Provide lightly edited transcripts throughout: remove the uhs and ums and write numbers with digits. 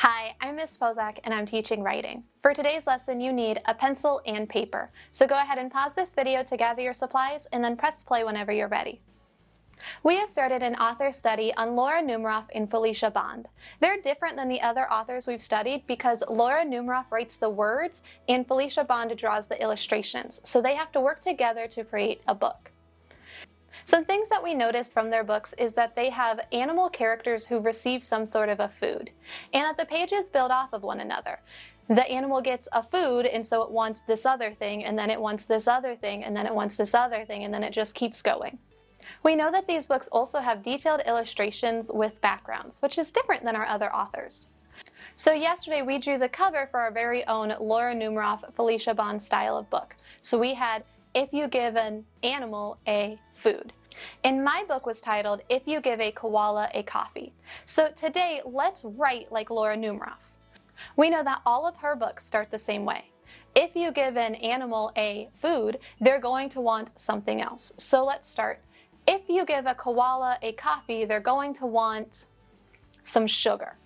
Hi, I'm Ms. Pozak and I'm teaching writing. For today's lesson, you need a pencil and paper. So go ahead and pause this video to gather your supplies and then press play whenever you're ready. We have started an author study on Laura Numeroff and Felicia Bond. They're different than the other authors we've studied because Laura Numeroff writes the words and Felicia Bond draws the illustrations, so they have to work together to create a book. Some things that we noticed from their books is that they have animal characters who receive some sort of a food, and that the pages build off of one another. The animal gets a food, and so it wants this other thing, and then it wants this other thing, and then it wants this other thing, and then it just keeps going. We know that these books also have detailed illustrations with backgrounds, which is different than our other authors. So yesterday we drew the cover for our very own Laura Numeroff, Felicia Bond style of book. So we had If You Give an Animal a Food. And my book was titled If You Give a Koala a Coffee. So today, let's write like Laura Numeroff. We know that all of her books start the same way. If you give an animal a food, they're going to want something else. So let's start. If you give a koala a coffee, they're going to want some sugar.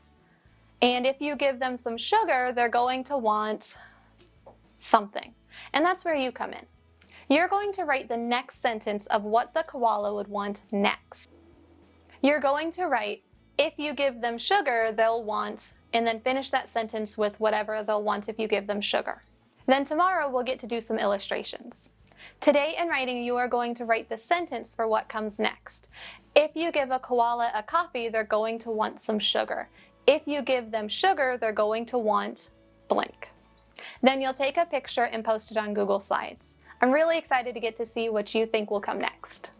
And if you give them some sugar, they're going to want something. And that's where you come in. You're going to write the next sentence of what the koala would want next. You're going to write, if you give them sugar, they'll want, and then finish that sentence with whatever they'll want if you give them sugar. Then tomorrow we'll get to do some illustrations. Today in writing, you are going to write the sentence for what comes next. If you give a koala a coffee, they're going to want some sugar. If you give them sugar, they're going to want blank. Then you'll take a picture and post it on Google Slides. I'm really excited to get to see what you think will come next.